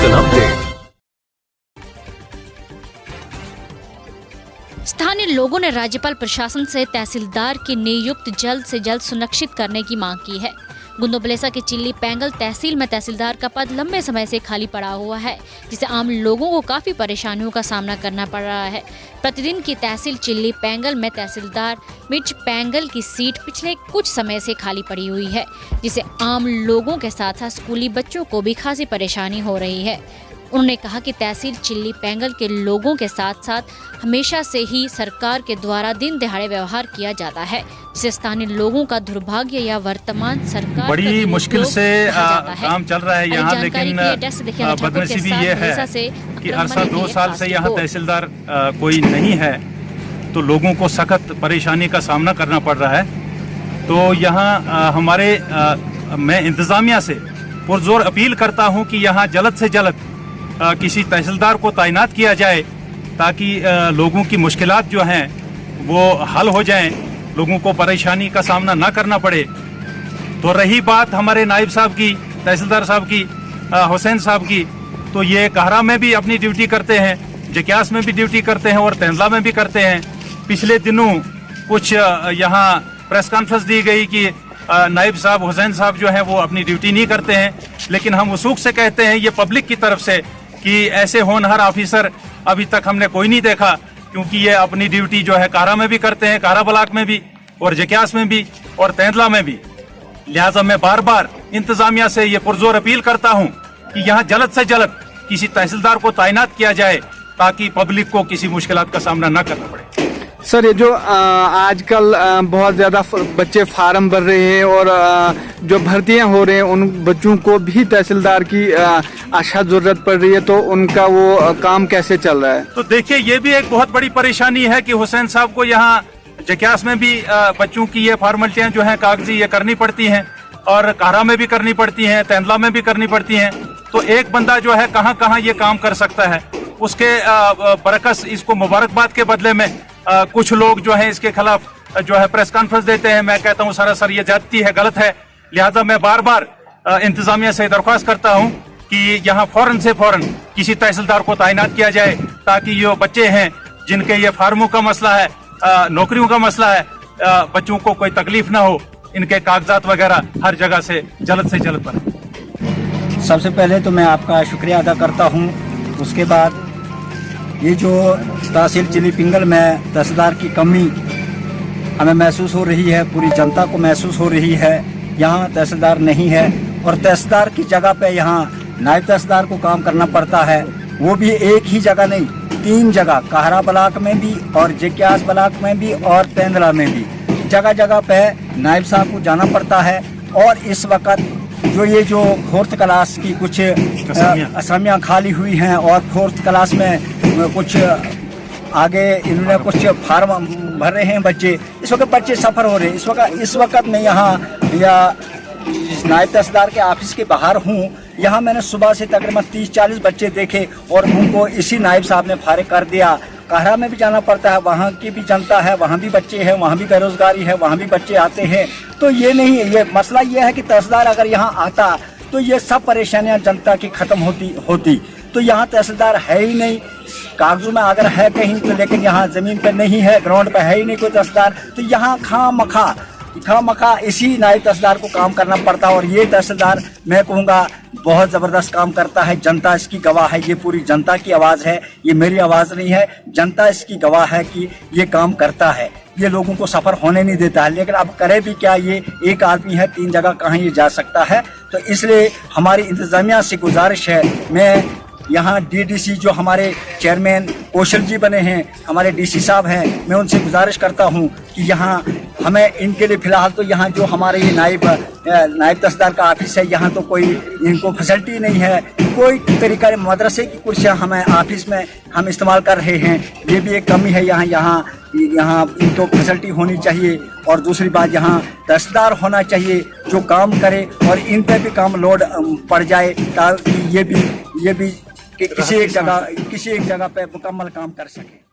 Instant Update। स्थानीय लोगों ने राज्यपाल प्रशासन से तहसीलदार की नियुक्ति जल्द से जल्द सुनिश्चित करने की मांग की है। गुंदोबलेसा के चिल्ली पेंगल तहसील में तहसीलदार का पद लंबे समय से खाली पड़ा हुआ है, जिससे आम लोगों को काफी परेशानियों का सामना करना पड़ रहा है। प्रतिदिन की तहसील चिल्ली पेंगल में तहसीलदार मिर्च पेंगल की सीट पिछले कुछ समय से खाली पड़ी हुई है, जिससे आम लोगों के साथ साथ स्कूली बच्चों को भी खासी परेशानी हो रही है। उन्होंने कहा कि तहसील चिल्ली पेंगल के लोगों के साथ साथ हमेशा से ही सरकार के द्वारा दिन दिहाड़े व्यवहार किया जाता है, जिससे स्थानीय लोगों का दुर्भाग्य या वर्तमान सरकार बड़ी मुश्किल से काम चल रहा है यहाँ। लेकिन बदनसीबी ये है कि अरसा 2 साल से यहाँ तहसीलदार कोई नहीं है, तो लोगों को सख्त परेशानी का सामना करना पड़ रहा है। तो यहाँ मैं इंतजामिया से पुरजोर अपील करता हूँ कि यहाँ जल्द से जल्द किसी तहसीलदार को तैनात किया जाए, ताकि लोगों की मुश्किलात जो हैं वो हल हो जाएं, लोगों को परेशानी का सामना ना करना पड़े। तो रही बात हमारे नायब साहब की, तहसीलदार साहब की, हुसैन साहब की, तो ये कहरा में भी अपनी ड्यूटी करते हैं, जक्यास में भी ड्यूटी करते हैं और तेंदला में भी करते हैं। पिछले दिनों कुछ यहाँ प्रेस कॉन्फ्रेंस दी गई कि नायब साहब हुसैन साहब जो हैं वो अपनी ड्यूटी नहीं करते हैं, लेकिन हम वसूख से कहते हैं ये पब्लिक की तरफ से कि ऐसे होनहार ऑफिसर अभी तक हमने कोई नहीं देखा, क्योंकि ये अपनी ड्यूटी जो है कारा में भी करते हैं, कारा ब्लॉक में भी और जक्यास में भी और तेंदला में भी। लिहाजा मैं बार बार इंतजामिया से ये पुरजोर अपील करता हूँ कि यहाँ जल्द से जल्द किसी तहसीलदार को तैनात किया जाए, ताकि पब्लिक को किसी मुश्किलात का सामना न करना पड़े। सर, ये जो आजकल बहुत ज़्यादा बच्चे फार्म भर रहे हैं और जो भर्तियां हो रहे हैं, उन बच्चों को भी तहसीलदार की अशद ज़रूरत पड़ रही है, तो उनका वो काम कैसे चल रहा है? तो देखिए, ये भी एक बहुत बड़ी परेशानी है कि हुसैन साहब को यहाँ जक्यास में भी बच्चों की ये फॉर्मेलिटियाँ जो हैं कागजी ये करनी पड़ती हैं, और कारा में भी करनी पड़ती हैं, तेंदला में भी करनी पड़ती हैं। तो एक बंदा जो है कहाँ कहाँ ये काम कर सकता है, उसके बरकस इसको मुबारकबाद के बदले में कुछ लोग जो है इसके खिलाफ जो है प्रेस कॉन्फ्रेंस देते हैं। मैं कहता हूँ सरासर ये ज्यादती है, गलत है। लिहाजा मैं बार बार इंतजामिया से दरख्वास्त करता हूँ कि यहाँ फौरन से फौरन किसी तहसीलदार को तैनात किया जाए, ताकि ये बच्चे हैं जिनके ये फार्मों का मसला है, नौकरियों का मसला है, बच्चों को कोई तकलीफ ना हो, इनके कागजात वगैरह हर जगह से जल्द बने। सबसे पहले तो मैं आपका शुक्रिया अदा करता हूँ। उसके बाद ये जो तहसील चिल्ली पेंगल में तहसीलदार की कमी हमें महसूस हो रही है, पूरी जनता को महसूस हो रही है। यहाँ तहसीलदार नहीं है और तहसीलदार की जगह पे यहाँ नायब तहसीलदार को काम करना पड़ता है, वो भी एक ही जगह नहीं, 3 जगह, कहरा ब्लॉक में भी और जक्यास ब्लॉक में भी और तेंदला में भी, जगह जगह पे नायब साहब को जाना पड़ता है। और इस वक्त जो 4th क्लास की कुछ असामियाँ खाली हुई हैं और 4th क्लास में कुछ आगे इन्होंने कुछ फार्म भर रहे हैं बच्चे, इस वक्त बच्चे सफ़र हो रहे हैं। इस वक्त मैं यहाँ नायब तहसीलदार के ऑफिस के बाहर हूँ। यहाँ मैंने सुबह से तकरीबन 30-40 बच्चे देखे और उनको इसी नायब साहब ने फारिग कर दिया। कहरा में भी जाना पड़ता है, वहाँ की भी जनता है, वहाँ भी बच्चे हैं, वहाँ भी बेरोजगारी है, वहाँ भी बच्चे आते हैं। तो ये नहीं है, ये मसला ये है कि तहसीलदार अगर यहाँ आता तो ये सब परेशानियाँ जनता की ख़त्म होती। तो यहाँ तहसीलदार है ही नहीं, कागजों में अगर है कहीं तो, लेकिन यहाँ ज़मीन पर नहीं है, ग्राउंड पर है ही नहीं कोई तहसीलदार। तो यहाँ खामखा इसी नायब तहसीलदार को काम करना पड़ता है। और ये तहसीलदार मैं कहूँगा बहुत ज़बरदस्त काम करता है, जनता इसकी गवाह है, ये पूरी जनता की आवाज़ है, ये मेरी आवाज़ नहीं है, जनता इसकी गवाह है कि ये काम करता है, ये लोगों को सफ़र होने नहीं देता है। लेकिन अब करे भी क्या, ये एक आदमी है, 3 जगह कहाँ ये जा सकता है? तो इसलिए हमारी इंतज़ामिया से गुजारिश है, मैं यहाँ डीडीसी जो हमारे चेयरमैन कौशल जी बने हैं, हमारे डीसी साहब हैं, मैं उनसे गुजारिश करता हूँ कि यहाँ हमें इनके लिए फ़िलहाल तो यहाँ जो हमारे ये नायब तहसीलदार का ऑफिस है, यहाँ तो कोई इनको फैसिलिटी नहीं है, कोई तरीका मदरसे की कुर्सियाँ हमें ऑफिस में हम इस्तेमाल कर रहे हैं, ये भी एक कमी है। यहाँ इनको फैसिलिटी होनी चाहिए। और दूसरी बात, यहाँ तहसीलदार होना चाहिए जो काम करे और इन पर भी काम लोड पड़ जाए, ताकि ये भी किसी एक जगह पे मुकम्मल काम कर सके।